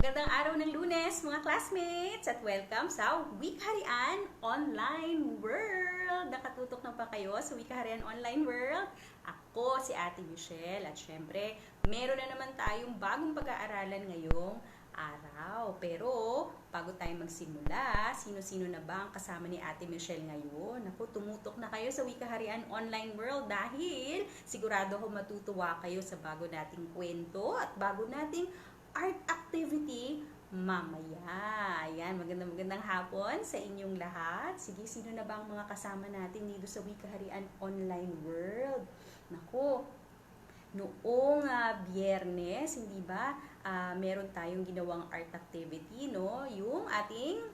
Magandang araw ng Lunes, mga classmates, at welcome sa Wikaharian Online World. Nakatutok na pa kayo sa Wikaharian Online World? Ako si Ate Michelle at syempre, meron na naman tayong bagong pag-aaralan ngayong araw. Pero, bago tayo magsimula, sino-sino na ba ang kasama ni Ate Michelle ngayon? Ako, tumutok na kayo sa Wikaharian Online World dahil sigurado ako matutuwa kayo sa bago nating kwento at bago nating art activity mamaya. Ayan, magandang hapon sa inyong lahat. Sige, sino na ba ang mga kasama natin dito sa Wikaharian Online World? Naku, noong Biyernes, hindi ba, meron tayong ginawang art activity, no? Yung ating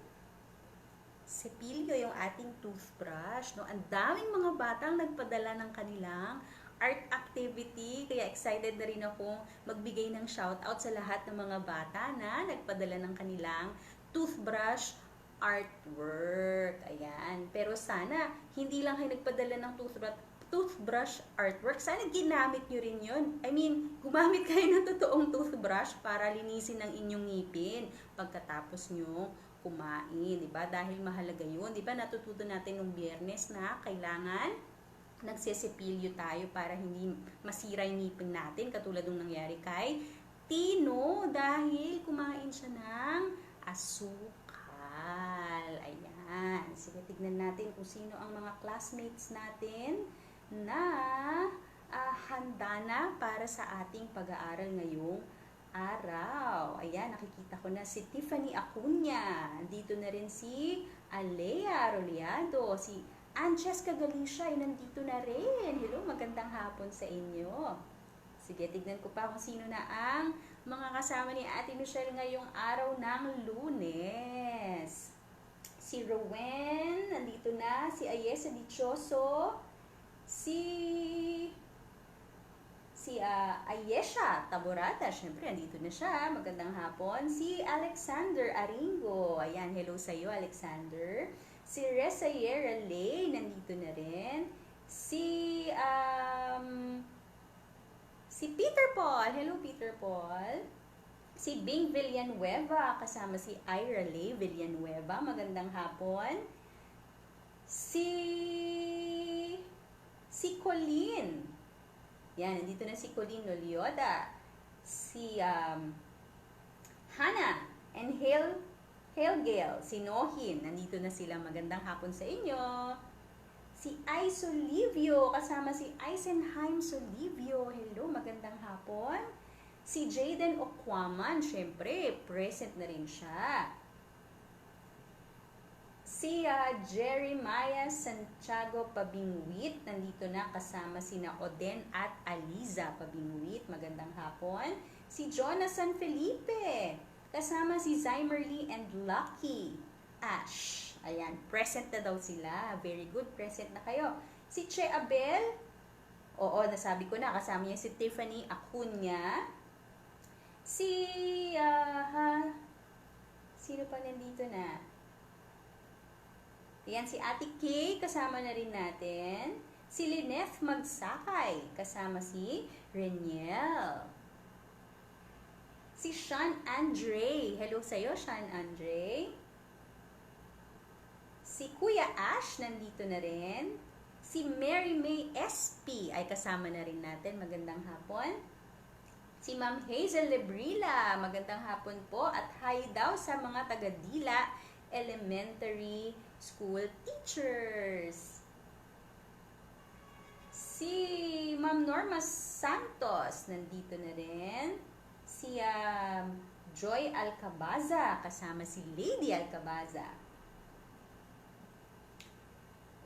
sepilyo, yung ating toothbrush, no? Ang daming mga batang nagpadala ng kanilang art activity, kaya excited na rin ako magbigay ng shoutout sa lahat ng mga bata na nagpadala ng kanilang toothbrush artwork. Ayan. Pero sana, hindi lang kayo nagpadala ng toothbrush artwork, sana ginamit nyo rin yun. I mean, gumamit kayo ng totoong toothbrush para linisin ang inyong ngipin pagkatapos nyo kumain, diba? Dahil mahalaga yun, diba? Natututo natin nung Biyernes na kailangan nagsesepilyo tayo para hindi masira yung ngipin natin, katulad ng nangyari kay Tino dahil kumain siya ng asukal. Ayan. Sige, tignan natin kung sino ang mga classmates natin na handa na para sa ating pag-aaral ngayong araw. Ayan, nakikita ko na si Tiffany Acuña. Dito na rin si Alea Roleado, si Francesca Galicia ay nandito na rin. Hello, magandang hapon sa inyo. Sige, tignan ko pa kung sino na ang mga kasama ni Ate Michelle ngayong araw ng Lunes. Si Rowen, nandito na. Si Ayesa Dichoso. Si Ayesha Taborata, syempre, nandito na siya. Magandang hapon. Si Alexander Aringo. Ayan, hello sa iyo, Alexander. Si Resayera Lay, nandito na rin. Si Peter Paul. Hello, Peter Paul. Si Bing Villanueva, kasama si Ira Lay Villanueva. Magandang hapon. Si Colleen. Yan, nandito na si Colleen Olioda. Si Hannah and Helgale, si Nohin, nandito na sila. Magandang hapon sa inyo. Si Ice Olivio, kasama si Eisenheim Solivio. Hello, magandang hapon. Si Jaden Okwaman, syempre, present na rin siya. Si Jeremiah Santiago Pabingwit, nandito na kasama sina Oden at Aliza Pabingwit. Magandang hapon. Si Jonathan Felipe, kasama si Zymerly and Lucky Ash. Ayan, present na daw sila. Very good, present na kayo. Si Che Abel, oo, nasabi ko na, kasama niya si Tiffany Acuña. Sino pa nandito na? Ayan, si Ate Kay, kasama na rin natin. Si Lineth Magsakay, kasama si Reniel. Si Sean Andre. Hello sa'yo, Sean Andre. Si Kuya Ash, nandito na rin. Si Mary May SP ay kasama na rin natin. Magandang hapon. Si Ma'am Hazel Lebrila. Magandang hapon po. At hi daw sa mga taga-Dila Elementary School teachers. Si Ma'am Norma Santos, nandito na rin. Si Joy Alcabaza, kasama si Lady Alcabaza.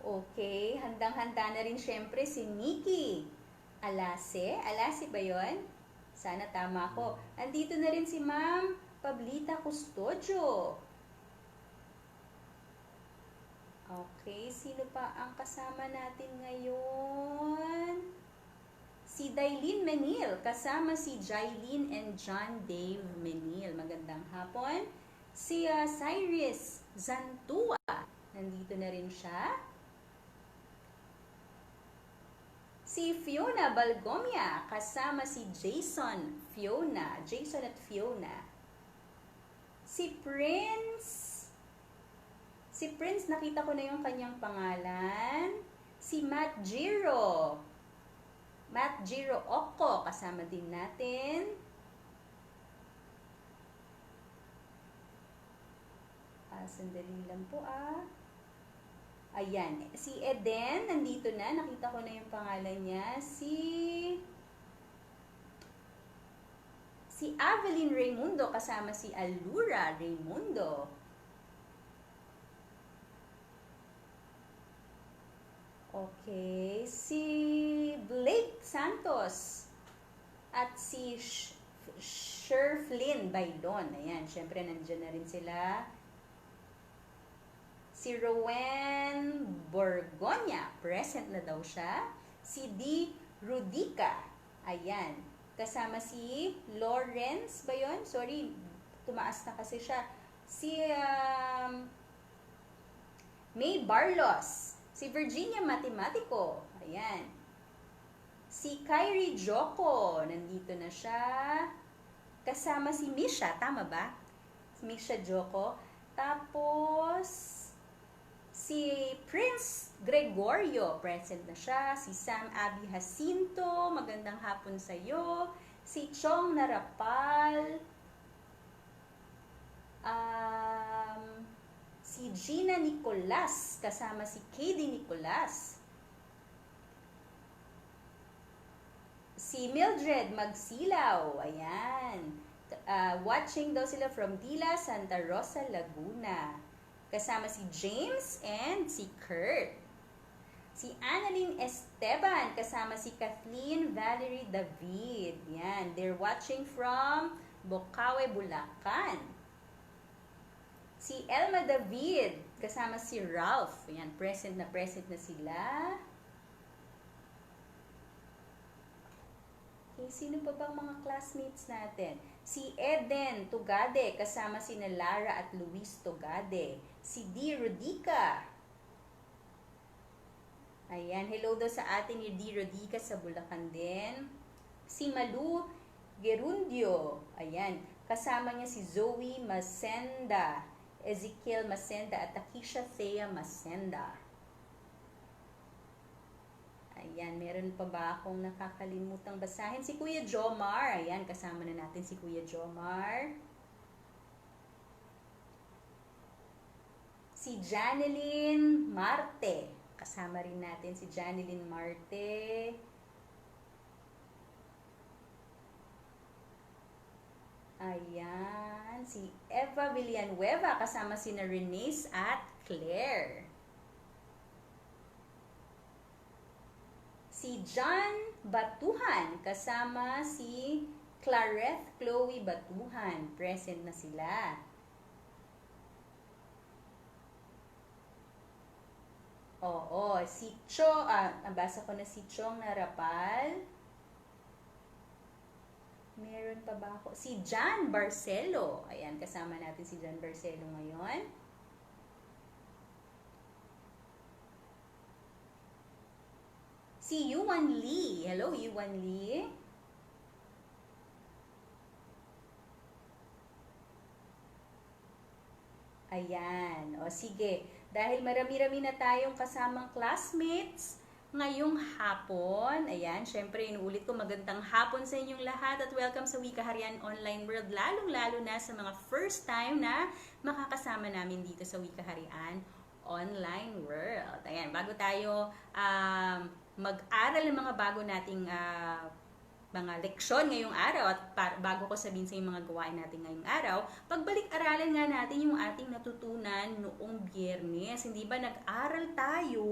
Okay, handang-handa na rin syempre si Nikki Alase. Alase ba yun? Sana tama ko. Andito na rin si Ma'am Pablita Custodio. Okay, sino pa ang kasama natin ngayon? Si Dailin Menil, kasama si Jailin and John Dave Menil. Magandang hapon. Si Cyrus Zantua, nandito na rin siya. Si Fiona Balgomia, kasama si Jason at Fiona. Si Prince. Si Prince, nakita ko na yung kanyang pangalan. Si Matt Giro. Matt Giro Oko, kasama din natin. Sandali lang po Ayan, si Eden, nandito na. Nakita ko na yung pangalan niya. Si Evelyn Raimundo, kasama si Allura Raimundo. Okay, si Blake Santos at si Sherflyn Bailon. Ayan, syempre nandiyan na rin sila. Si Rowan Borgonya, present na daw siya. Si D. Rudica, ayan. Kasama si Lawrence ba yun? Sorry, tumaas na kasi siya. Si May Barlos. Si Virginia Matematico, ayan. Si Kyrie Joko, nandito na siya. Kasama si Misha, tama ba? Si Misha Joko. Tapos si Prince Gregorio, present na siya. Si Sam Abby Jacinto, magandang hapon sa'yo. Si Chong Narapal. Si Gina Nicolas, kasama si Katie Nicolas. Si Mildred Magsilaw, ayan. Watching daw sila from Dila, Santa Rosa, Laguna. Kasama si James and si Kurt. Si Annalyn Esteban, kasama si Kathleen Valerie David. Yan, they're watching from Bocaue, Bulacan. Si Elma David, kasama si Ralph. Yan, present na sila. Okay, sino pa bang mga classmates natin? Si Eden Tugade, kasama si Lara at Luis Tugade. Si D. Rudica. Ayan, hello daw sa atin ni D. Rudica sa Bulacan din. Si Malu Gerundio. Ayan, kasama niya si Zoe Masenda, Ezekiel Masenda at Takisha Thea Masenda. Ayan, meron pa ba akong nakakalimutang basahin? Si Kuya Jomar. Ayan, kasama na natin si Kuya Jomar. Si Janeline Marte. Kasama rin natin si Janeline Marte. Ayan, si Eva Villanueva. Kasama si na Renace at Claire. Si John Batuhan, kasama si Clareth Chloe Batuhan. Present na sila. Oo, si nabasa ko na si Chong Narapal. Meron pa ba ako? Si John Barcelo. Ayan, kasama natin si John Barcelo ngayon. Si Yuan Lee. Hello, Yuan Lee. Ayan. O sige, dahil marami-rami na tayong kasamang classmates ngayong hapon. Ayan, syempre inuulit ko magandang hapon sa inyong lahat at welcome sa Wika Harian Online World. Lalong-lalo na sa mga first time na makakasama namin dito sa Wika Harian Online World. Ayan, bago tayo mag-aral ng mga bago nating mga leksyon ngayong araw at bago ko sabihin sa yung mga gawain natin ngayong araw, pagbalik-aralan nga natin yung ating natutunan noong Biyernes. Hindi ba nag-aral tayo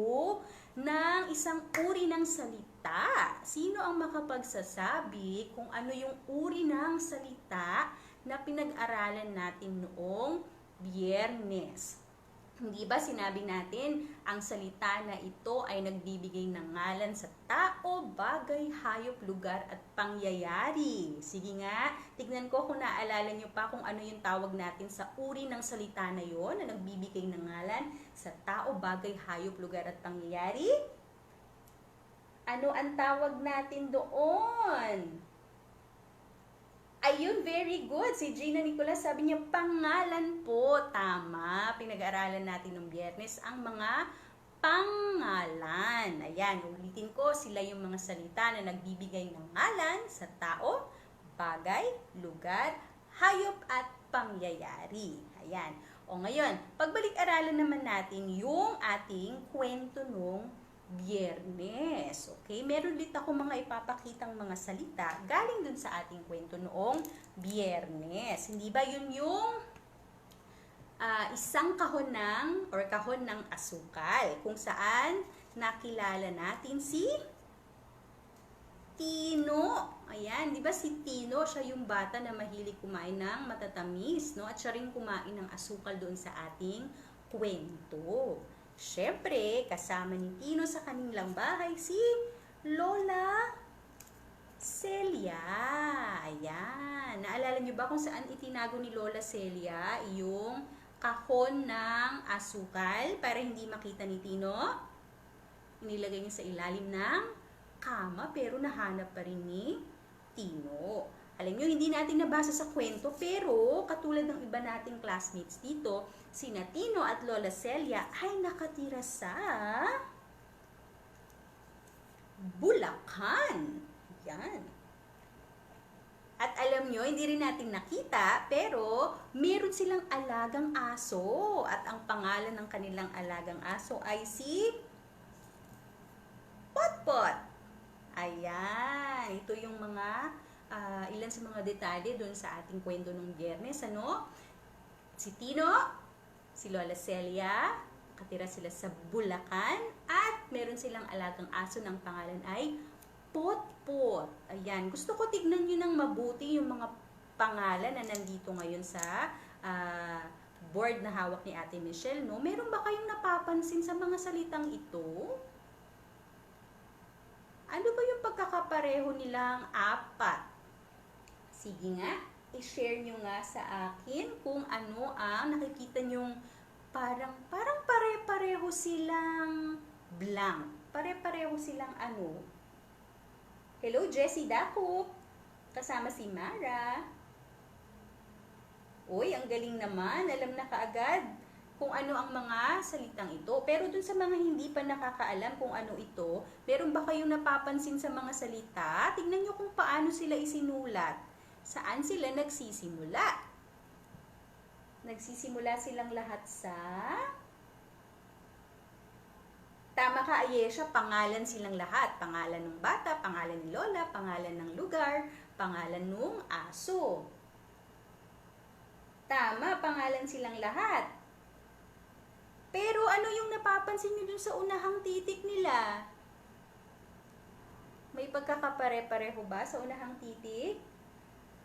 ng isang uri ng salita? Sino ang makapagsasabi kung ano yung uri ng salita na pinag-aralan natin noong Biyernes? Hindi ba sinabi natin ang salita na ito ay nagbibigay ng ngalan sa tao, bagay, hayop, lugar at pangyayari? Sige nga, tignan ko kung naalala nyo pa kung ano yung tawag natin sa uri ng salita na yon na nagbibigay ng ngalan sa tao, bagay, hayop, lugar at pangyayari. Ano ang tawag natin doon? Ayun, very good. Si Gina Nicolas sabi niya, pangalan po. Tama. Pinag-aralan natin ng Biyernes ang mga pangalan. Ayan, ulitin ko, sila yung mga salita na nagbibigay ng ngalan sa tao, bagay, lugar, hayop at pangyayari. Ayan. O ngayon, pagbalik-aralan naman natin yung ating kwento nung Biyernes. Okay? Meron ulit ako mga ipapakitang mga salita galing dun sa ating kwento noong Biyernes. Hindi ba yun yung isang kahon ng asukal kung saan nakilala natin si Tino. Ayan, di ba si Tino, siya yung bata na mahilig kumain ng matatamis, no? At siya rin kumain ng asukal doon sa ating kwento. Siyempre, kasama ni Tino sa kanilang bahay si Lola Celia. Ayan. Naalala niyo ba kung saan itinago ni Lola Celia yung kahon ng asukal para hindi makita ni Tino? Inilagay niya sa ilalim ng kama pero nahanap pa rin ni Tino. Alam nyo, hindi natin nabasa sa kwento, pero katulad ng iba nating classmates dito, sina Tino at Lola Celia ay nakatira sa Bulacan. Yan. At alam nyo, hindi rin natin nakita, pero meron silang alagang aso. At ang pangalan ng kanilang alagang aso ay si Potpot. Ayan. Ito yung mga ilan sa mga detalye doon sa ating kwento ng Biyernes, ano? Si Tino, si Lola Celia, katira sila sa Bulacan, at meron silang alagang aso ng pangalan ay Potpot. Ayan, gusto ko tignan nyo ng mabuti yung mga pangalan na nandito ngayon sa board na hawak ni Ate Michelle, no? Meron ba kayong napapansin sa mga salitang ito? Ano ba yung pagkakapareho nilang apat? Sige nga, i-share nyo nga sa akin kung ano ang nakikita nyong parang pare-pareho silang blank. Pare-pareho silang ano. Hello, Jessie Dakup. Kasama si Mara. Uy, ang galing naman. Alam na kaagad kung ano ang mga salitang ito. Pero dun sa mga hindi pa nakakaalam kung ano ito, meron ba kayong napapansin sa mga salita? Tignan nyo kung paano sila isinulat. Saan sila nagsisimula? Nagsisimula silang lahat sa... Tama ka, Ayesha, pangalan silang lahat. Pangalan ng bata, pangalan ni Lola, pangalan ng lugar, pangalan ng aso. Tama, pangalan silang lahat. Pero ano yung napapansin nyo dun sa unahang titik nila? May pagkakapare-pareho ba sa unahang titik?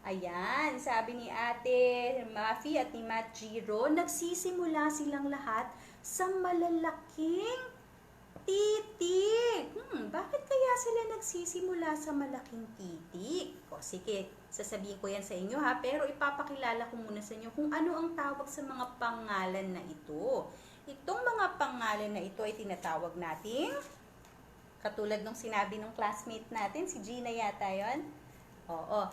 Ayan, sabi ni Ate Mafi at ni Matt Giro, nagsisimula silang lahat sa malalaking titik. Bakit kaya sila nagsisimula sa malaking titik? O sige, sasabihin ko yan sa inyo ha, pero ipapakilala ko muna sa inyo kung ano ang tawag sa mga pangalan na ito. Itong mga pangalan na ito ay tinatawag nating, katulad nung sinabi ng classmate natin, si Gina yata yon. Oo.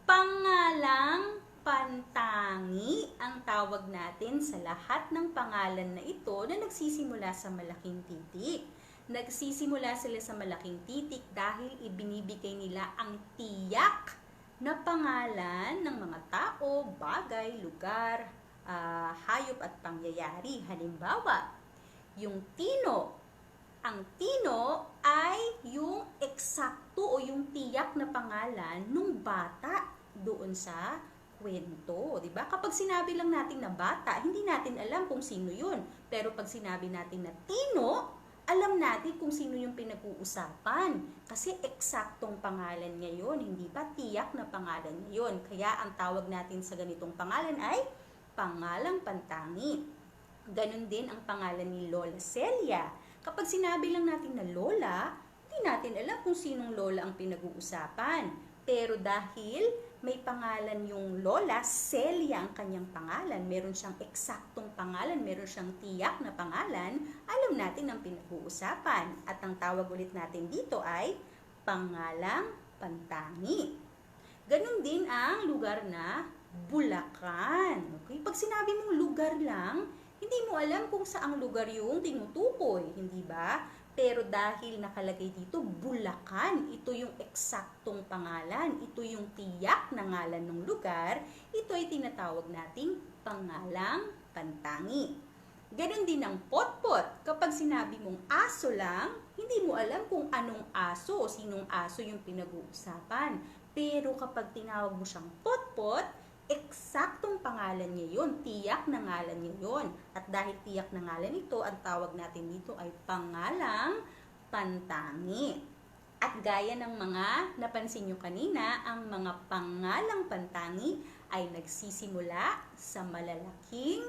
Pangalang pantangi ang tawag natin sa lahat ng pangalan na ito na nagsisimula sa malaking titik. Nagsisimula sila sa malaking titik dahil ibinibigay nila ang tiyak na pangalan ng mga tao, bagay, lugar, hayop at pangyayari. Halimbawa, yung Tino. Ang Tino ay yung eksakto o yung tiyak na pangalan ng bata doon sa kwento, 'di ba? Kapag sinabi lang natin na bata, hindi natin alam kung sino 'yun. Pero pag sinabi natin na Tino, alam natin kung sino yung pinag-uusapan. Kasi eksaktong pangalan niya 'yun, hindi ba tiyak na pangalan niya 'yun. Kaya ang tawag natin sa ganitong pangalan ay pangalang pantangi. Ganon din ang pangalan ni Lola Celia. Kapag sinabi lang natin na Lola, hindi natin alam kung sinong Lola ang pinag-uusapan. Pero dahil may pangalan yung Lola, Celia ang kanyang pangalan, meron siyang eksaktong pangalan, meron siyang tiyak na pangalan, alam natin ang pinag-uusapan. At ang tawag ulit natin dito ay pangalang pantangi. Ganun din ang lugar na Bulacan. Okay? Pag sinabi mong lugar lang, hindi mo alam kung saang lugar yung tinutukoy, hindi ba? Pero dahil nakalagay dito, Bulacan, ito yung eksaktong pangalan, ito yung tiyak na ngalan ng lugar, ito ay tinatawag nating pangalang pantangi. Ganon din ang potpot. Kapag sinabi mong aso lang, hindi mo alam kung anong aso o sinong aso yung pinag-uusapan. Pero kapag tinawag mo siyang potpot, eksaktong pangalan niya yun, tiyak na ngalan niya yun. At dahil tiyak na ngalan ito, ang tawag natin dito ay pangalang pantangi. At gaya ng mga napansin nyo kanina, ang mga pangalang pantangi ay nagsisimula sa malalaking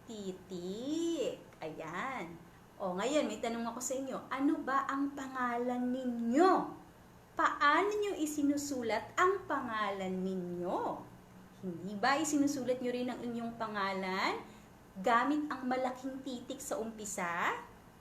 titik. Ayan. O ngayon, may tanong ako sa inyo, ano ba ang pangalan ninyo? Paano nyo isinusulat ang pangalan ninyo? Hindi ba isinusulat nyo rin ang inyong pangalan gamit ang malaking titik sa umpisa?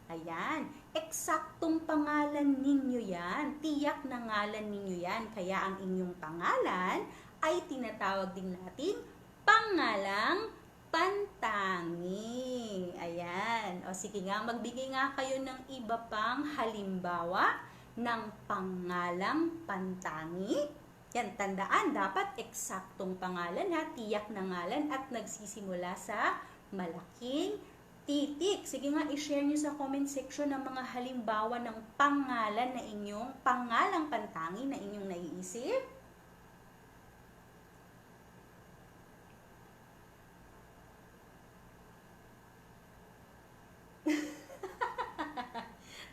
Ayan, eksaktong pangalan ninyo yan. Tiyak na ngalan ninyo yan. Kaya ang inyong pangalan ay tinatawag din natin pangalang pantangi. Ayan. O sige nga, magbigay nga kayo ng iba pang halimbawa ng pangalang pantangi. Yan, tandaan, dapat eksaktong pangalan ha, tiyak na ngalan at nagsisimula sa malaking titik. Sige nga, i-share nyo sa comment section ng mga halimbawa ng pangalan na inyong, pangalang pantangi na inyong naiisip.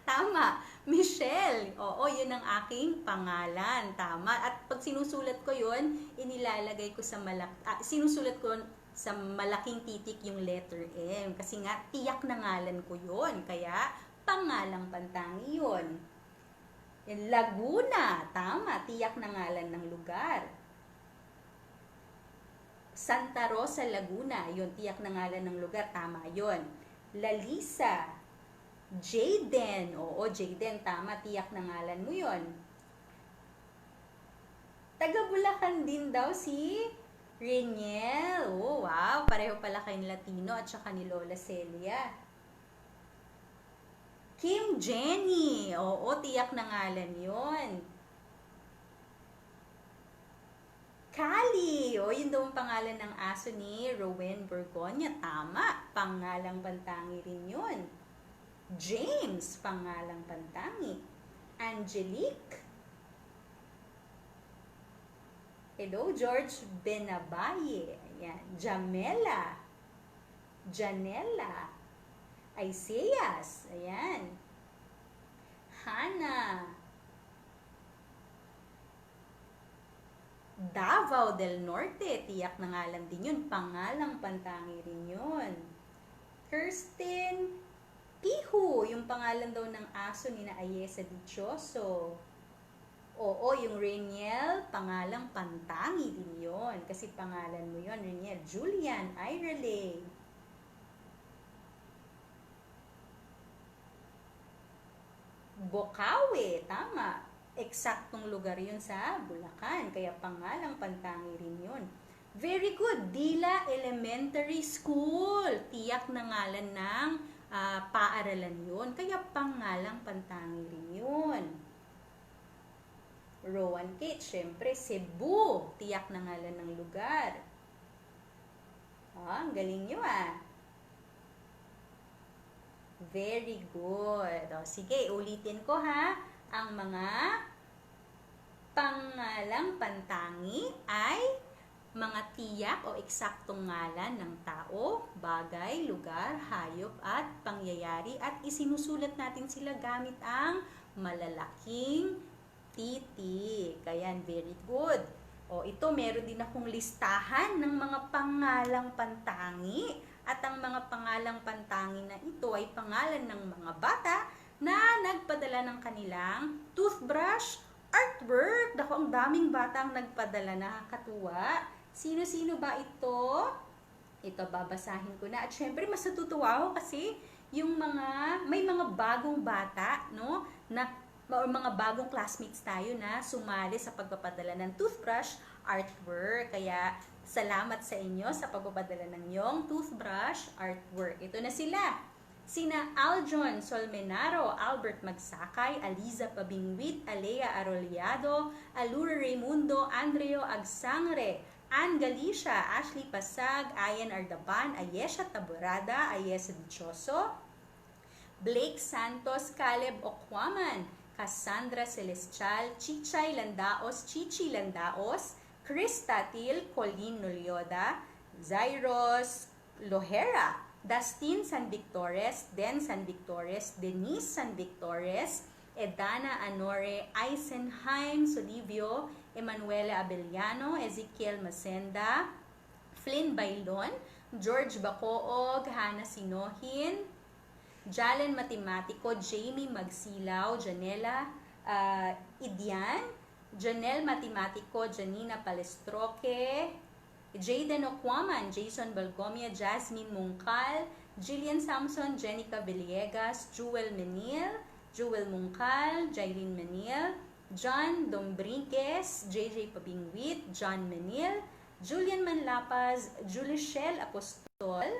Tama, Michelle. Oo, yun ang aking pangalan. Tama. At pag sinusulat ko yun, inilalagay ko sa sinusulat ko sa malaking titik yung letter M. Kasi nga, tiyak na ngalan ko yun. Kaya, pangalang pantangi yun. Laguna. Tama, tiyak na ngalan ng lugar. Santa Rosa, Laguna. Yun, tiyak na ngalan ng lugar. Tama yun. Lalisa. Jayden. Oo, Jayden. Tama, tiyak na ngalan mo yun. Taga Bulacan din daw si Reniel. Oh, wow. Pareho pala kayong Latino at saka ni Lola Celia. Kim Jenny. Oo, tiyak na ngalan yun. Kali. O, yun daw ang pangalan ng aso ni Rowen Borgonya. Tama. Pangalang pantangi rin yun. James, pangalang pantangi. Angelique. Hello, George Benabaye. Ayan. Jamela. Janela. Isaias. Ayan. Hannah. Davao del Norte. Tiyak na ngalan din yun. Pangalang pantangi rin yun. Kirsten Pihu, yung pangalan daw ng aso ni na Ayesa Dichoso. Oo, yung Reniel, pangalang pantangi din yon. Kasi pangalan mo yon, Reniel. Julian Irele. Bocaue, tama. Eksaktong lugar yun sa Bulacan. Kaya pangalang pantangi rin yun. Very good. Dila Elementary School. Tiyak na ngalan ng paaralan yun. Kaya pangalang pantangi rin yun. Rowan Kate, syempre, Cebu. Tiyak na ngalan ng lugar. Ang galing nyo Very good. O, sige, ulitin ko ha. Ang mga pangalang pantangi ay mga tiyak o eksaktong ngalan ng tao, bagay, lugar, hayop at pangyayari at isinusulat natin sila gamit ang malalaking titik. Ayan, very good. O ito, meron din akong listahan ng mga pangalang pantangi at ang mga pangalang pantangi na ito ay pangalan ng mga bata na nagpadala ng kanilang toothbrush artwork. Dako, ang daming bata ang nagpadala, nakakatuwa. Sino-sino ba ito? Ito, babasahin ko na. At syempre, mas natutuwa ako kasi yung may mga bagong bata, no? Or mga bagong classmates tayo na sumali sa pagpapadala ng toothbrush artwork. Kaya salamat sa inyo sa pagpapadala ng iyong toothbrush artwork. Ito na sila. Sina Aljon Solmenaro, Albert Magsakay, Aliza Pabingwit, Alea Arrollado, Alura Raimundo, Andreo Agsangre, Ann Galicia, Ashley Pasag, Ayan Ardaban, Ayesha Taborada, Ayesha Dichoso, Blake Santos, Caleb Okwaman, Cassandra Celestial, Chichay Landaos, Chichi Landaos, Chris Tatil, Colleen Nolioda, Zairos Lohera, Dustin San Victores, Den San Victores, Denise San Victores, Edana Anore, Eisenheim Solivio, Emanuela Abellano, Ezekiel Masenda, Flynn Bailon, George Bacoog, Hannah Sinohin, Jalen Matematiko, Jamie Magsilaw, Janela Idian, Janelle Matematiko, Janina Palestroque, Jayden Okwaman, Jason Balgomia, Jasmine Mungkal, Jillian Samson, Jenica Villegas, Jewel Menil, Jewel Mungkal, Jailin Menil, John Dombriguez, JJ Pabingwit, John Menil, Julian Manlapaz, Julishel Apostol,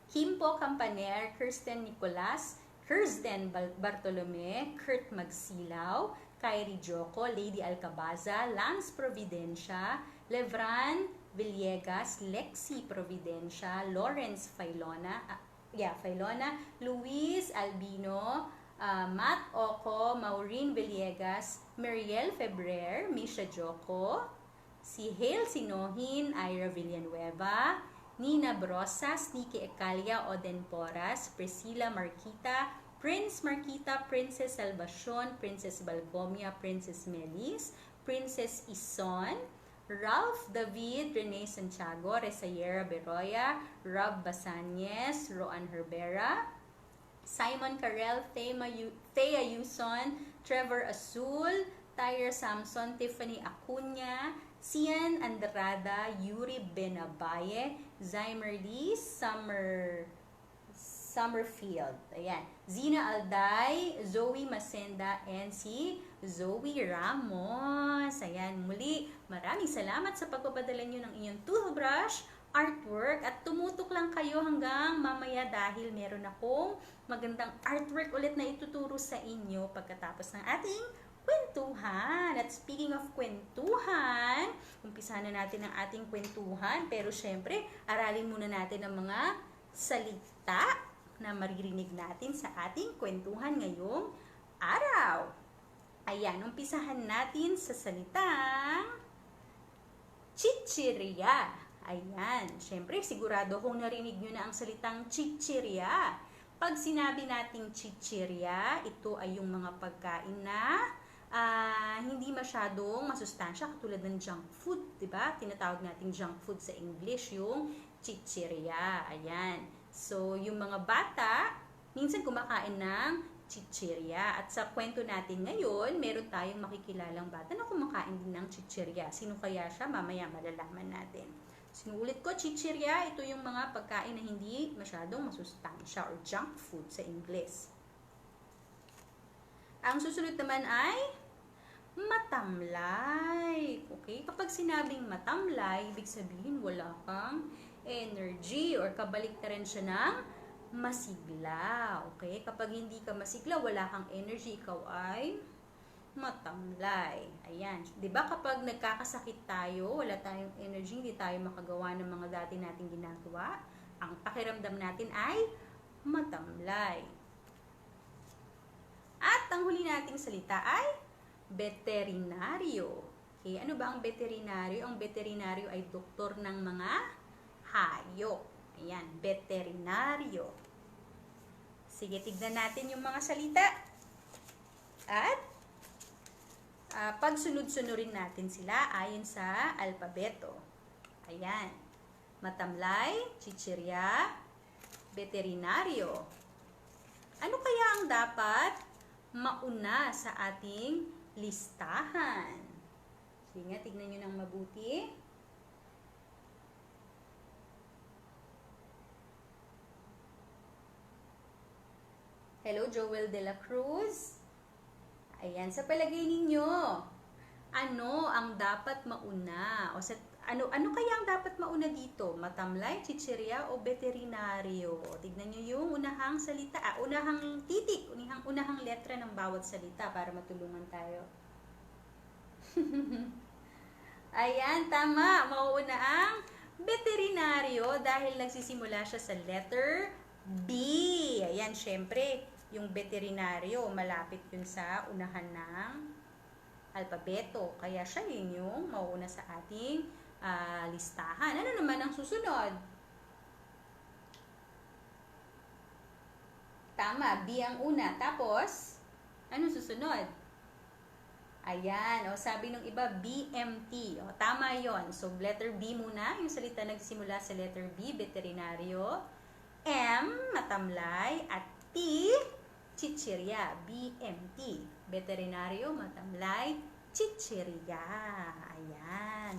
Kimpo Campaner, Kirsten Nicolas, Kirsten Bartolome, Kurt Magsilaw, Kyrie Joko, Lady Alcabaza, Lance Providencia, Levran Villegas, Lexi Providencia, Lawrence Filona, Luis Albino, Matt Oco, Maureen Villegas, Mariel Febrer, Misha Joko, si Hale Sinohin, Ira Villanueva, Nina Brosas, Nikki Ecalia, Oden Poras, Priscilla Marquita, Prince Marquita, Princess Salvacion, Princess Balgomia, Princess Melis, Princess Ison, Ralph David, Rene Santiago, Resayera Beroya, Rob Basanyes, Roan Herbera, Simon Carell, Thea Yuson, Trevor Azul, Tyre Samson, Tiffany Acuña, Cian Andrada, Yuri Benabaye, Zymer Lee, Summerfield. Ayan. Zina Alday, Zoe Masenda, and si Zoe Ramos. Ayan. Muli, maraming salamat sa pagpapadala nyo ng inyong toothbrush artwork at tumutok lang kayo hanggang mamaya dahil meron akong magandang artwork ulit na ituturo sa inyo pagkatapos ng ating kwentuhan. At speaking of kwentuhan, umpisahan na natin ang ating kwentuhan. Pero syempre, aralin muna natin ang mga salita na maririnig natin sa ating kwentuhan ngayong araw. Ayan, umpisahan natin sa salitang chichirya. Ayan, syempre sigurado kung narinig nyo na ang salitang chichirya. Pag sinabi nating chichirya, ito ay yung mga pagkain na hindi masyadong masustansya katulad ng junk food, 'di ba? Tinatawag nating junk food sa English yung chichirya. Ayan. So, yung mga bata, minsan kumakain ng chichirya. At sa kwento natin ngayon, meron tayong makikilalang bata na kumakain din ng chichirya. Sino kaya siya? Mamaya malalaman natin. Sinuulit ko, chichirya, ito yung mga pagkain na hindi masyadong masustansya or junk food sa English. Ang susunod naman ay matamlay. Okay? Kapag sinabing matamlay, ibig sabihin wala kang energy or kabaliktaran siya ng masigla. Okay? Kapag hindi ka masigla, wala kang energy, ikaw ay matamlay. Ayan. 'Di ba kapag nagkakasakit tayo, wala tayong energy, hindi tayo makagawa ng mga dati nating ginagawa, ang pakiramdam natin ay matamlay. At ang huli nating salita ay veterinaryo. Okay, ano ba ang veterinaryo? Ang veterinaryo ay doktor ng mga hayop. Ayan, veterinaryo. Sige, tignan natin yung mga salita. At pagsunod-sunurin natin sila ayon sa alpabeto. Ayan. Matamlay, chichirya, veterinaryo. Ano kaya ang dapat mauna sa ating listahan? Sige nga, tignan nyo ng mabuti. Hello, Joel de la Cruz. Ayan, sa palagay ninyo, Ano ang dapat mauna? O sa, ano kaya ang dapat mauna dito? Matamlay, chichirya o veterinaryo? Tignan nyo yung unahang salita, unahang titik, unahang letra ng bawat salita para matulungan tayo. Ayan, tama. Mauuna ang veterinaryo dahil nagsisimula siya sa letter B. Ayan, syempre, yung veterinaryo, malapit yun sa unahan ng alpabeto. Kaya siya yun yung mauuna sa ating listahan. Ano naman ang susunod? Tama, B ang una. Tapos, ano susunod? Ayan, o sabi ng iba, BMT. O, tama yon. So, letter B muna, yung salita nagsimula sa letter B, veterinaryo. M, matamlay. At T, chichirya. BMT. Veterinaryo, matamlay, chichirya. Ayan.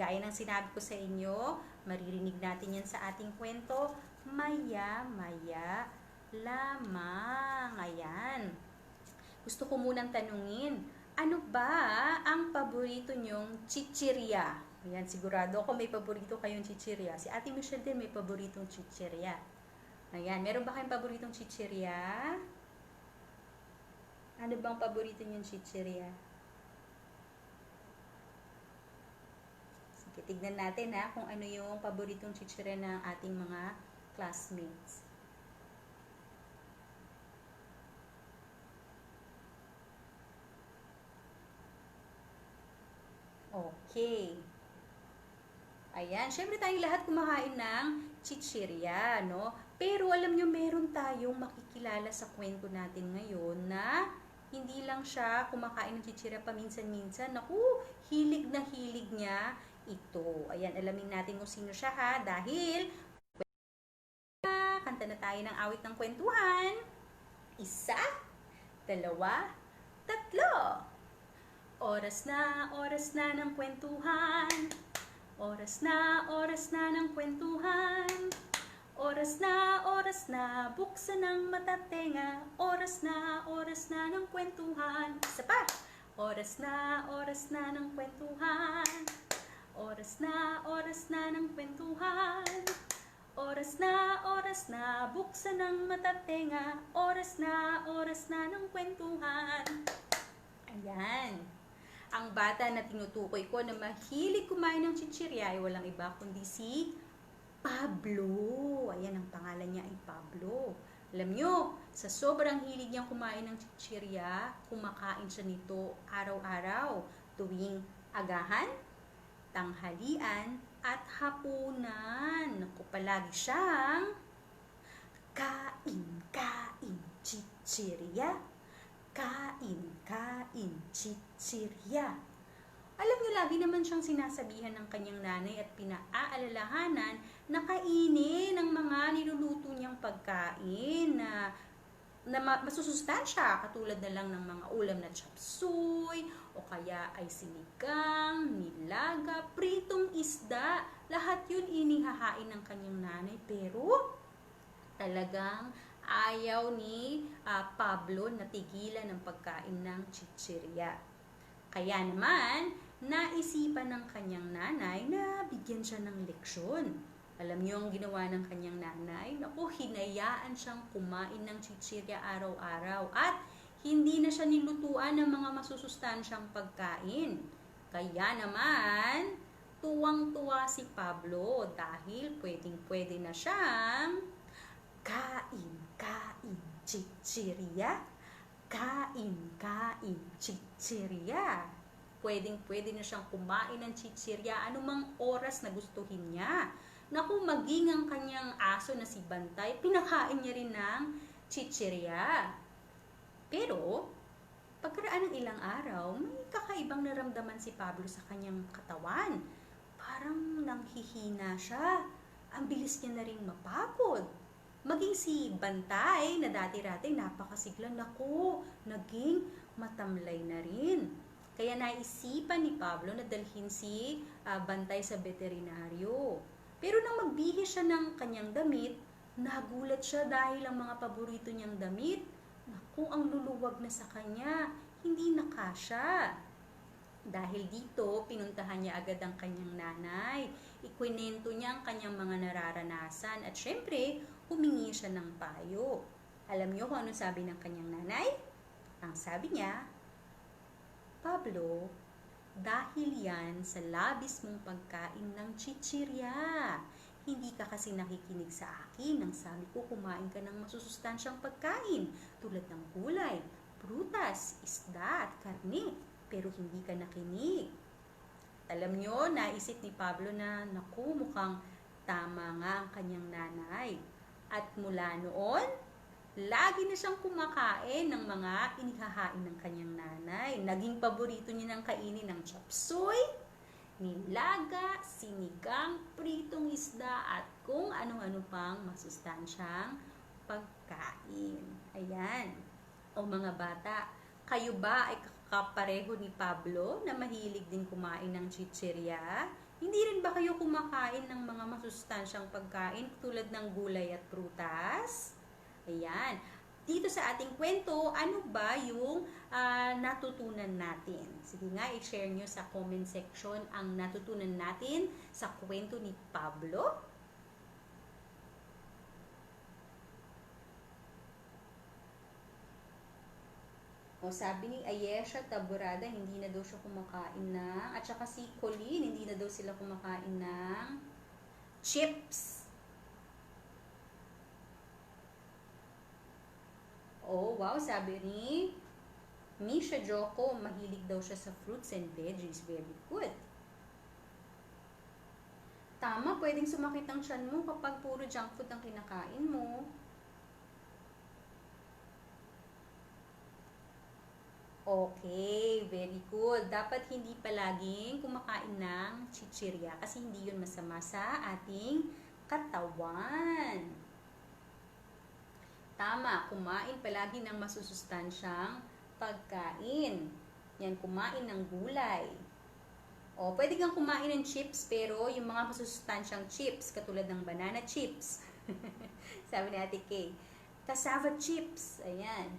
Gaya ng sinabi ko sa inyo, maririnig natin yan sa ating kwento, maya-maya lamang. Ayan. Gusto ko munang tanungin, ano ba ang paborito nyong chichirya? Ayan, sigurado ako may paborito kayong chichirya. Si Ate Michelle din may paboritong chichirya. Ayan, meron ba kayong paboritong chichirya? Ano bang paborito nyong chichirya? Sige, tignan natin kung ano yung paboritong chichirya ng ating mga classmates. Okay. Ayan, syempre tayong lahat kumakain ng chichirya, no? Pero alam nyo, meron tayong makikilala sa kwento natin ngayon na hindi lang siya kumakain ng chichirya paminsan-minsan. Naku, hilig na hilig niya ito. Ayan, alamin natin kung sino siya dahil kanta na tayo ng awit ng kwentuhan. 1, 2, 3. Oras na ng kwentuhan. Oras na ng kwentuhan. Oras na, buksan ng matatenga. Oras na ng kwentuhan. Isa pa. Oras na ng kwentuhan. Oras na ng kwentuhan. Oras na, buksan ng matatenga. Oras na ng kwentuhan. Ayan. Ang bata na tinutukoy ko na mahilig kumain ng chichirya ay walang iba kundi si Pablo. Ayan, ang pangalan niya ay Pablo. Alam nyo, sa sobrang hilig niyang kumain ng chichirya, kumakain siya nito araw-araw tuwing agahan, tanghalian, at hapunan. Naku, palagi siyang kain, chichirya. Kain, chichirya. Alam niyo, lagi naman siyang sinasabihan ng kanyang nanay at pinaaalalahanan na kainin ng mga niluluto niyang pagkain na masusustansya, katulad na lang ng mga ulam na chop suey, o kaya ay sinigang, nilaga, pritong isda. Lahat yun inihahain ng kanyang nanay, pero talagang ayaw ni Pablo na tigilan ng pagkain ng chichirya. Kaya naman, naisipan ng kanyang nanay na bigyan siya ng leksyon. Alam niyo ang ginawa ng kanyang nanay? Naku, hinayaan siyang kumain ng chichirya araw-araw at hindi na siya nilutuan ng mga masusustansyang pagkain. Kaya naman, tuwang-tuwa si Pablo dahil pwedeng-pwede na siyang kain, chichirya. Kain, chichirya. Pwedeng-pwede na siyang kumain ng chichirya anumang oras na gustuhin niya. Naku, maging ang kanyang aso na si Bantay, pinakain niya rin ng chichirya. Pero, pagkaraan ng ilang araw, may kakaibang naramdaman si Pablo sa kanyang katawan. Parang nanghihina siya. Ang bilis niya na rin mapagod. Maging si Bantay na dati-dati napakasigla, naku, naging matamlay na rin. Kaya naisipan ni Pablo na dalhin si Bantay sa veterinaryo. Pero nang magbihis siya ng kanyang damit, nagulat siya dahil ang mga paborito niyang damit, naku, ang luluwag na sa kanya, hindi na kasya. Dahil dito, pinuntahan niya agad ang kanyang nanay. Ikwinento niya ang kanyang mga nararanasan at syempre, humingi siya ng payo. Alam niyo kung ano sabi ng kanyang nanay? Ang sabi niya, Pablo, dahil yan sa labis mong pagkain ng chichirya. Hindi ka kasi nakikinig sa akin nang sabi ko kumain ka ng masusustansyang pagkain tulad ng gulay, prutas, isda at karne, pero hindi ka nakinig. Alam nyo, naisip ni Pablo na naku, mukhang tama nga ang kanyang nanay. At mula noon, lagi na siyang kumakain ng mga inihahain ng kanyang nanay. Naging paborito niya ng kainin ng chop suey, nilaga, sinigang, pritong isda, at kung ano-ano pang masustansyang pagkain. Ayan. O mga bata, kayo ba ay kapareho ni Pablo na mahilig din kumain ng chichirya? Hindi rin ba kayo kumakain ng mga masustansyang pagkain tulad ng gulay at prutas? Ayan. Dito sa ating kwento, ano ba yung natutunan natin? Sige nga, i-share nyo sa comment section ang natutunan natin sa kwento ni Pablo. O sabi ni Ayesha Taborada, hindi na daw siya kumakain ng, at saka si Colleen, hindi na daw sila kumakain ng chips. Oh, wow, sabi ni Misha Joko, mahilig daw siya sa fruits and veggies. Very good. Tama, pwedeng sumakit ang tiyan mo kapag puro junk food ang kinakain mo. Okay, very good. Dapat hindi palaging kumakain ng chichirya kasi hindi yun masama sa ating katawan. Tama, kumain palagi ng masusustansyang pagkain. Yan, kumain ng gulay. O, pwede kang kumain ng chips, pero yung mga masusustansyang chips, katulad ng banana chips. Sabi ni Ate Kay. Cassava chips. Ayan.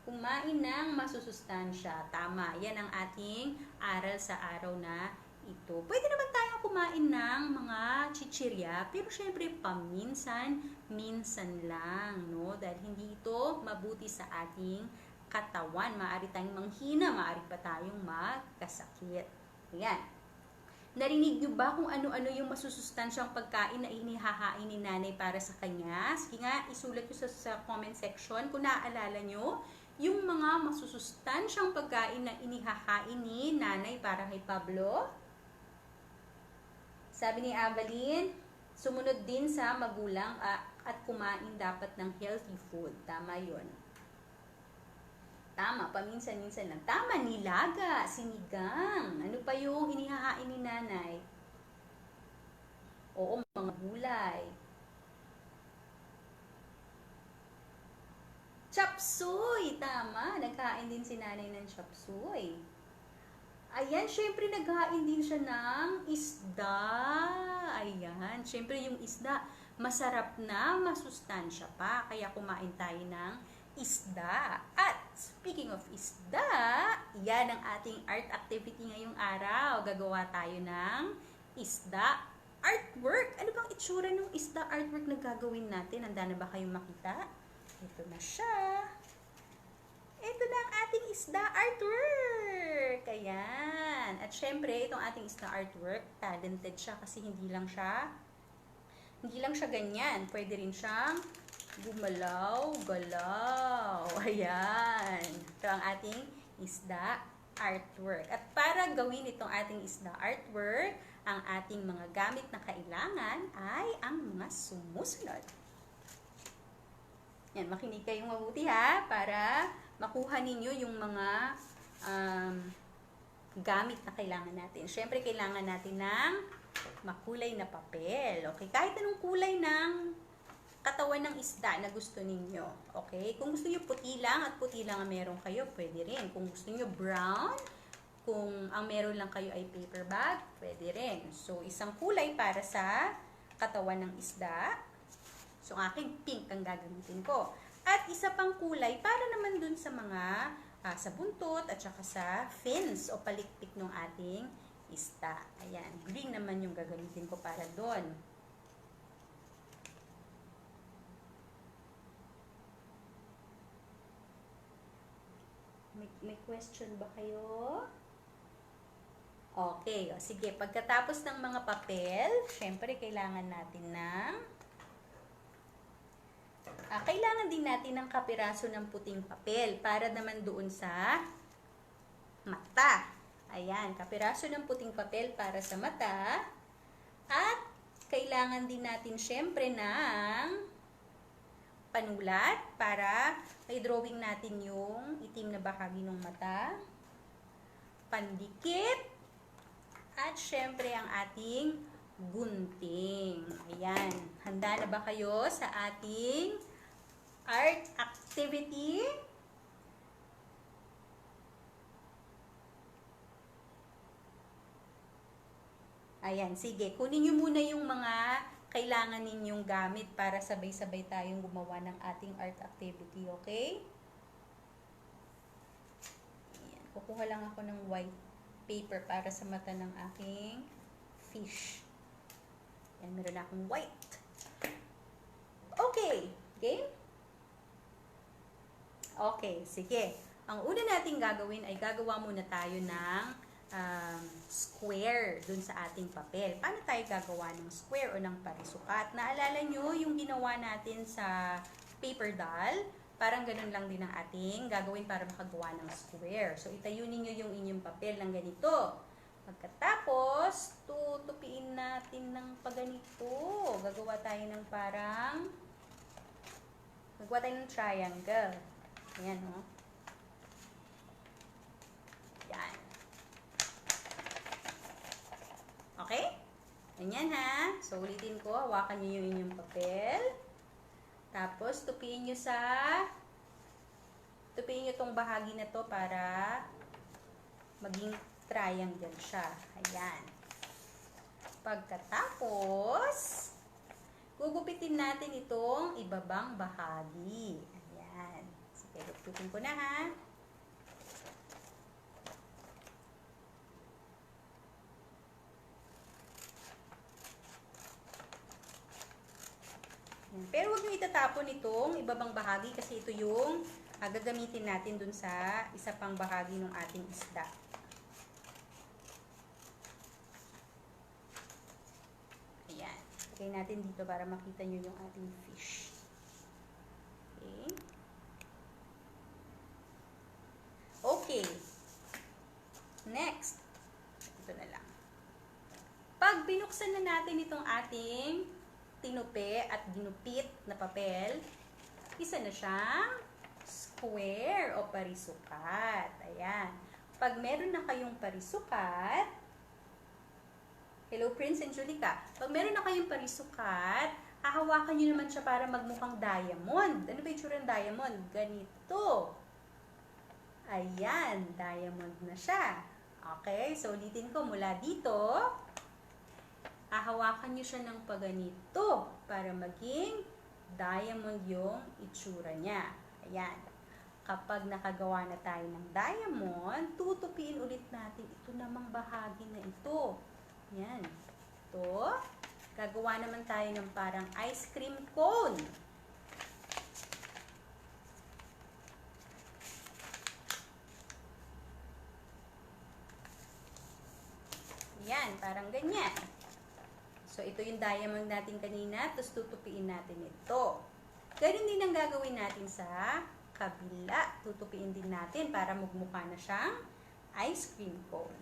Kumain ng masusustansya. Tama. Yan ang ating aral sa araw na ito. Pwede naman tayong kumain ng mga chichirya, pero syempre paminsan-minsan lang, no? Dahil hindi ito mabuti sa ating katawan. Maaari tayong manghina, maaari pa tayong magkasakit. Ayan. Narinig niyo ba kung ano-ano yung masusustansyang pagkain na inihahain ni nanay para sa kanya? Sige nga, isulat nyo sa comment section kung naaalala nyo yung mga masusustansyang pagkain na inihahain ni nanay para kay Pablo. Sabi ni Avalyn, sumunod din sa magulang at kumain dapat ng healthy food. Tama yun. Tama, paminsan-minsan lang. Tama, nilaga, sinigang. Ano pa yung inihahain ni nanay? Oo, mga gulay. Chop suey, tama. Nagkain din si nanay ng chop suey. Ayan, syempre naghain din siya ng isda. Ayan, syempre yung isda, masarap na, masustansya pa. Kaya kumain tayo ng isda. At speaking of isda, yan ang ating art activity ngayong araw. Gagawa tayo ng isda artwork. Ano bang itsura ng isda artwork na gagawin natin? Handa na ba kayong makita? Ito na siya. Ito na ang ating isda artwork. Ayan. At syempre, itong ating isda artwork, talented siya kasi hindi lang siya ganyan. Pwede rin siyang gumalaw-galaw. Ayan. Ito ang ating isda artwork. At para gawin itong ating isda artwork, ang ating mga gamit na kailangan ay ang mga sumusunod. Yan, makinig kayong mabuti ha, para makuha ninyo yung mga gamit na kailangan natin. Siyempre, kailangan natin ng makulay na papel. Okay? Kahit anong kulay ng katawan ng isda na gusto ninyo. Okay? Kung gusto nyo puti lang at puti lang ang meron kayo, pwede rin. Kung gusto nyo brown, kung ang meron lang kayo ay paper bag, pwede rin. So, isang kulay para sa katawan ng isda. So, aking pink ang gagamitin ko. At isa pang kulay para naman dun sa mga sa buntot at saka sa fins o palikpik ng ating isda. Ayan, green naman yung gagamitin ko para doon. May question ba kayo? Okay, o sige. Pagkatapos ng mga papel, syempre kailangan natin ng kailangan din natin ng kapiraso ng puting papel para naman doon sa mata. Ayan, kapiraso ng puting papel para sa mata. At kailangan din natin syempre ng panulat para i-drawing natin yung itim na bahagi ng mata. Pandikit. At syempre ang ating gunting. Ayan. Handa na ba kayo sa ating art activity? Ayan, sige. Kunin nyo muna yung mga kailangan ninyong gamit para sabay-sabay tayong gumawa ng ating art activity, okay? Ayan. Kukuha lang ako ng white paper para sa mata ng aking fish. Ayan, meron akong white. Okay. Game? Okay, sige. Ang una nating gagawin ay gagawa muna tayo ng square dun sa ating papel. Paano tayo gagawa ng square o ng parisukat? Naalala nyo yung ginawa natin sa paper doll? Parang ganun lang din ang ating gagawin para makagawa ng square. So, itayo ninyo yung inyong papel ng ganito. Pagkatapos, tutupiin natin ng paganito. Gagawa tayo ng gagawa tayo ng triangle. Ayan, o. Yan. Okay? Ganyan, ha? So, ulitin ko. Hawakan nyo yung inyong papel. Tapos, tupiin nyo itong bahagi na to para maging triangle siya. Ayan. Pagkatapos, gugupitin natin itong ibabang bahagi. Ayan. Sige, gupitin ko na, ha? Pero huwag nyo itatapon itong ibabang bahagi kasi ito yung gagamitin natin dun sa isa pang bahagi ng ating isda. Ayan. Lagay natin dito para makita nyo yung ating fish. Okay. Okay. Next. Ito na lang. Pag binuksan na natin itong ating tinupi at ginupit na papel, isa na siyang square o parisukat. Ayan. Pag meron na kayong parisukat, hello Prince and Julika, pag meron na kayong parisukat, hahawakan nyo naman siya para magmukhang diamond. Ano ba yung tsura ng diamond? Ganito. Ayan, diamond na siya. Okay, so ulitin ko mula dito. Hahawakan nyo siya ng paganito para maging diamond yung itsura niya. Ayan. Kapag nakagawa na tayo ng diamond, tutupiin ulit natin ito namang bahagi na ito. Ayan. Ito. Gagawa naman tayo ng parang ice cream cone. Ayan, parang ganyan. So, ito yung diamond natin kanina, tapos tutupiin natin ito. Ganun din ang gagawin natin sa kabila. Tutupiin din natin para magmukha na siyang ice cream cone.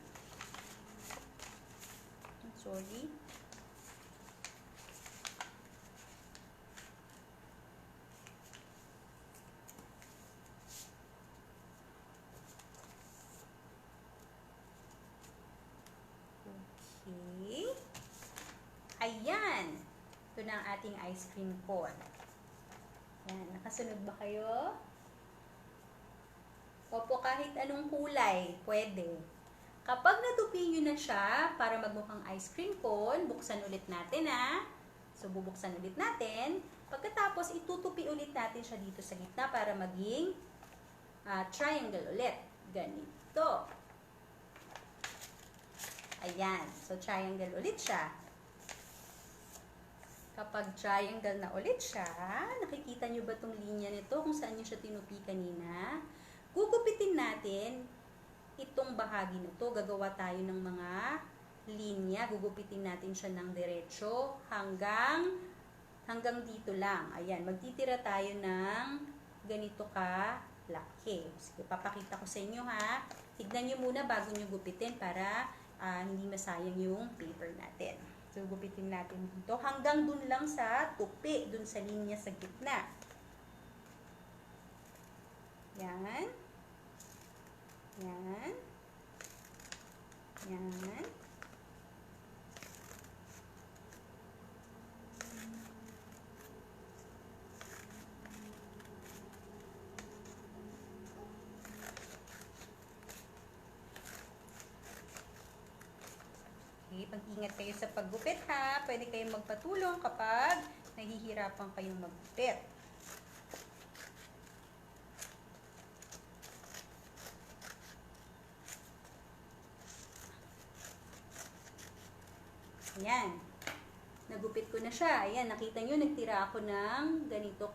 Sorry. Okay. Ayan. Ito na ang ating ice cream cone. Ayan. Nakasunod ba kayo? Opo, kahit anong kulay, pwede. Kapag natupi nyo na siya, para magmukhang ice cream cone, buksan ulit natin, ha? So, bubuksan ulit natin. Pagkatapos, itutupi ulit natin siya dito sa gitna para maging triangle ulit. Ganito. Ayan. So, triangle ulit siya. Kapag triangle na ulit siya, nakikita nyo ba itong linya nito kung saan nyo siya tinupi kanina? Gugupitin natin itong bahagi na to. Gagawa tayo ng mga linya. Gugupitin natin siya ng diretso hanggang dito lang. Ayan, magtitira tayo ng ganito laki. Sige, papakita ko sa inyo ha. Tignan nyo muna bago nyo gupitin para hindi masayang yung paper natin. So, gupitin natin dito hanggang dun lang sa tupi, dun sa linya sa gitna. Yan. Yan. Yan. Okay, mag-ingat kayo sa paggupit ha. Pwede kayong magpatulong kapag nahihirapan kayong maggupit. Ayan. Nagupit ko na siya. Ayan, nakita nyo, nagtira ako ng ganito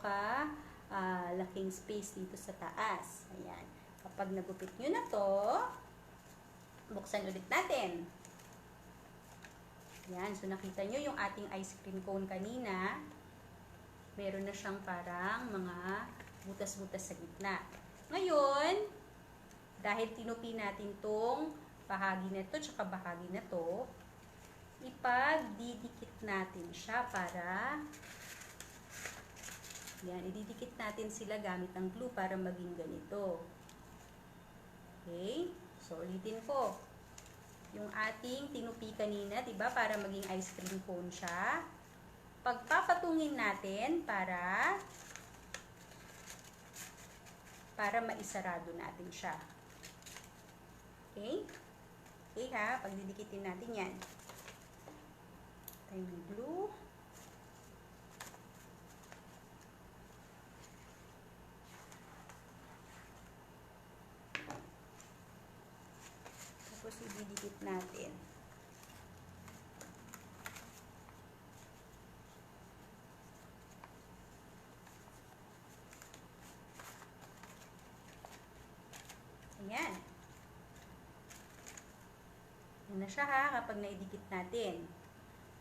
laking space dito sa taas. Ayan. Kapag nagupit nyo na to, buksan ulit natin. Ayan, so nakita nyo yung ating ice cream cone kanina. Meron na siyang parang mga butas-butas sa gitna. Ngayon, dahil tinupi natin tong bahagi na to, tsaka bahagi na to, ipagdidikit natin siya para, yan, ididikit natin sila gamit ang glue para maging ganito. Okay? So, ulitin ko. Yung ating tinupi kanina, diba, para maging ice cream cone siya. Pagpapatungin natin para maisarado natin siya. Okay? Okay ha, pagdidikitin natin yan. Tayo ng glue. Tapos ididikit natin. Ayan. Yan na siya ha, kapag naidikit natin.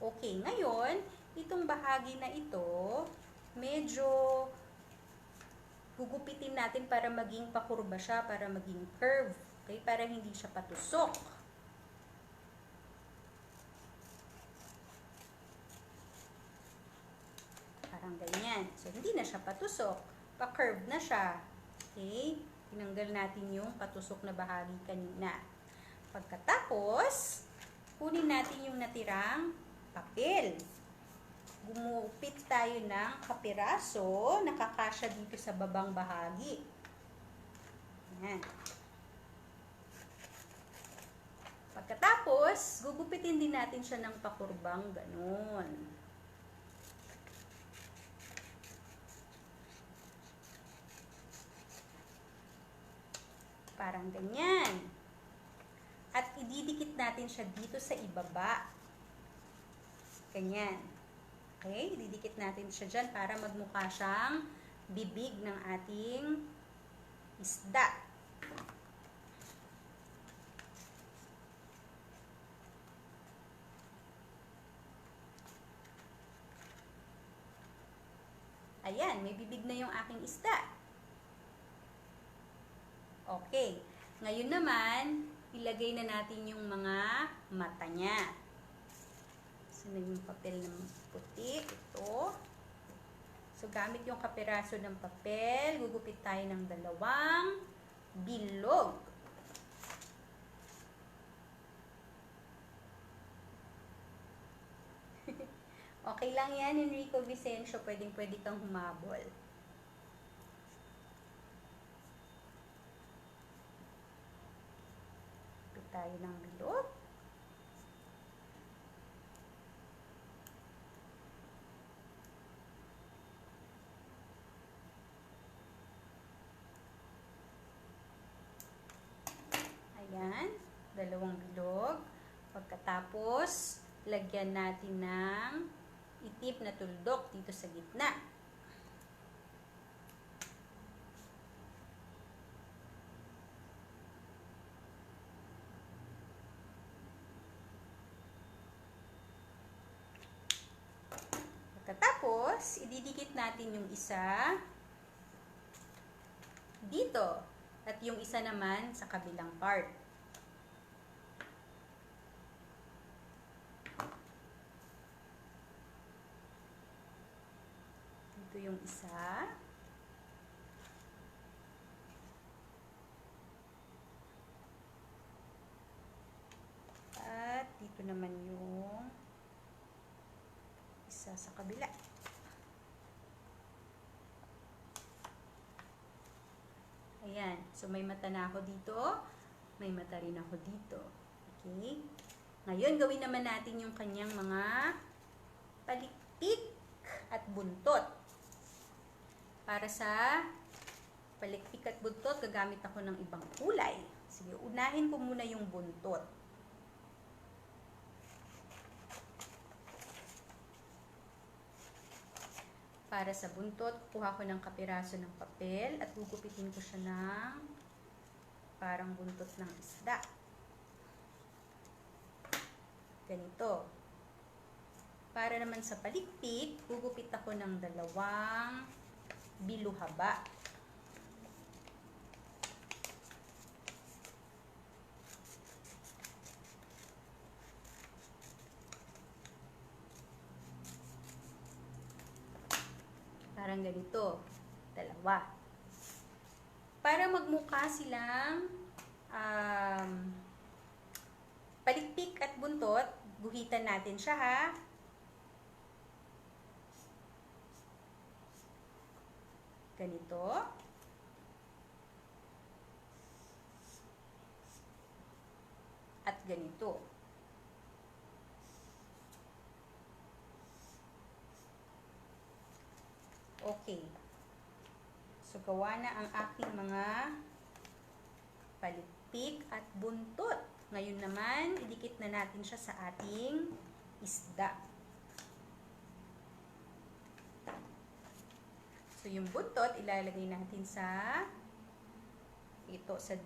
Okay, ngayon, itong bahagi na ito, medyo gugupitin natin para maging pakurba siya, para maging curve. Okay, para hindi siya patusok. Parang ganyan. So, hindi na siya patusok. Pa-curve na siya. Okay, tinanggal natin yung patusok na bahagi kanina. Pagkatapos, kunin natin yung natirang papel. Gumupit tayo ng kapiraso, nakakasya dito sa babang bahagi. Ayan. Pagkatapos, gugupitin din natin siya ng pakurbang ganun. Parang ganyan. At ididikit natin siya dito sa ibaba. Ganyan. Okay, ididikit natin siya dyan para magmukha siyang bibig ng ating isda. Ayan, may bibig na yung aking isda. Okay, ngayon naman, ilagay na natin yung mga mata niya. So, yung papel ng puti, ito. So, gamit yung kapiraso ng papel, gugupit tayo ng dalawang bilog. Okay lang yan, Enrico Vicencio. Pwedeng-pwede kang humabol. Gupit tayo ng bilog. dalawang bilog. Pagkatapos, lagyan natin ng itim na tuldok dito sa gitna. Pagkatapos, ididikit natin yung isa dito at yung isa naman sa kabilang part. Dito yung isa. At dito naman yung isa sa kabila. Ayan. So, may mata na ako dito. May mata rin ako dito. Okay? Ngayon, gawin naman natin yung kanyang mga palikpik at buntot. Para sa palikpik at buntot, gagamit ako ng ibang kulay. Sige, unahin ko muna yung buntot. Para sa buntot, kuha ko ng kapiraso ng papel at gugupitin ko siya ng parang buntot ng isda. Ganito. Para naman sa palikpik, gugupit ako ng dalawang biluhaba. Parang ganito, dalawa. Para magmukha silang palikpik at buntot, guhitan natin siya ha. Ganito. At ganito. Okay. So, gawa na ang aking mga palikpik at buntot. Ngayon naman, idikit na natin siya sa ating isda. So, yung buntot, ilalagay natin sa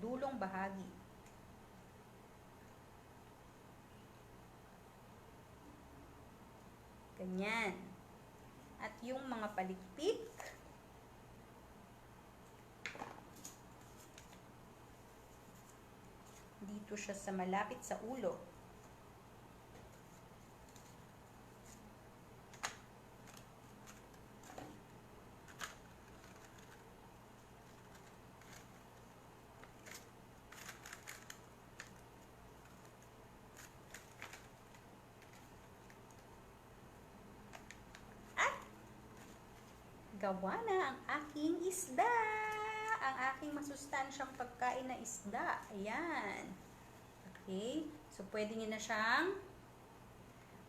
dulong bahagi. Ganyan. At yung mga palikpik, dito siya sa malapit sa ulo. Gawa na ang aking isda. Ang aking masustansyang pagkain na isda. Ayan. Okay. So, pwede nyo na siyang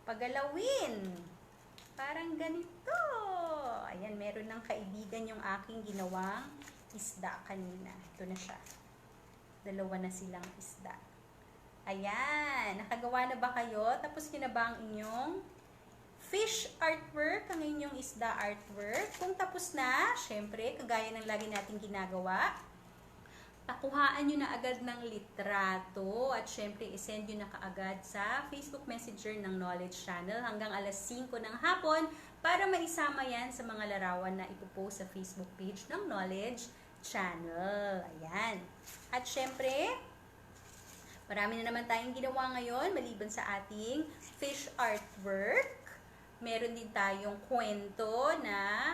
pagalawin. Parang ganito. Ayan, meron ng kaibigan yung aking ginawang isda kanina. Ito na siya. Dalawa na silang isda. Ayan. Nakagawa na ba kayo? Tapos nyo na ba ang inyong fish artwork, ang inyong isda artwork? Kung tapos na, syempre, kagaya ng lagi natin ginagawa, pakuhaan nyo na agad ng litrato at syempre, isend nyo na kaagad sa Facebook Messenger ng Knowledge Channel hanggang alas 5 ng hapon para maisama yan sa mga larawan na ipopost sa Facebook page ng Knowledge Channel. Ayan. At syempre, marami na naman tayong ginawa ngayon maliban sa ating fish artwork. Meron din tayong kwento na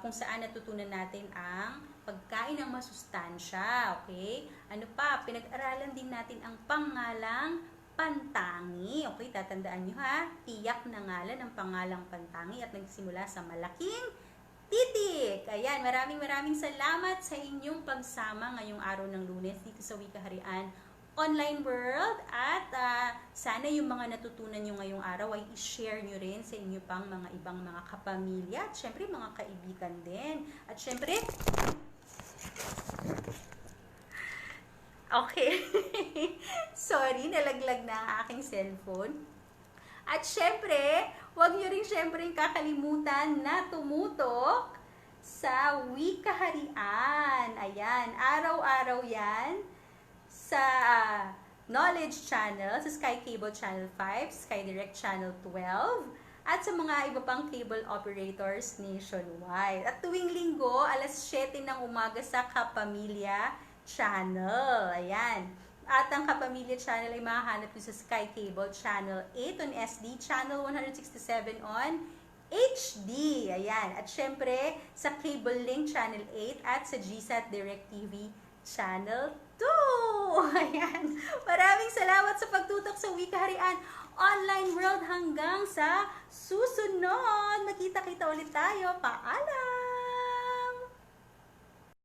kung saan natutunan natin ang pagkain ng masustansya. Okay? Ano pa? Pinag-aralan din natin ang pangalang Pantangi. Okay? Tatandaan nyo ha? Tiyak na ngalan ang pangalang Pantangi at nagsimula sa malaking titik. Ayan, maraming salamat sa inyong pagsama ngayong araw ng Lunes dito sa Wikaharian Online World at sana yung mga natutunan nyo ngayong araw ay i-share nyo rin sa inyo pang mga ibang mga kapamilya at syempre mga kaibigan din. At syempre, Okay. Sorry, nalaglag na ang aking cellphone. At syempre, huwag nyo rin syempre kakalimutan na tumutok sa Wika Harian. Ayan, araw-araw yan sa Knowledge Channel, sa Sky Cable Channel 5, Sky Direct Channel 12, at sa mga iba pang cable operators nationwide. At tuwing linggo, alas 7 ng umaga sa Kapamilya Channel. Ayan. At ang Kapamilya Channel ay mahahanap nyo sa Sky Cable Channel 8 on SD, Channel 167 on HD. Ayan. At syempre, sa Cable Link Channel 8 at sa GSAT Direct TV Channel 2. Ayan. Maraming salamat sa pagtutok sa Wika Harian Online World hanggang sa susunod. Magkita-kita ulit tayo. Paalam!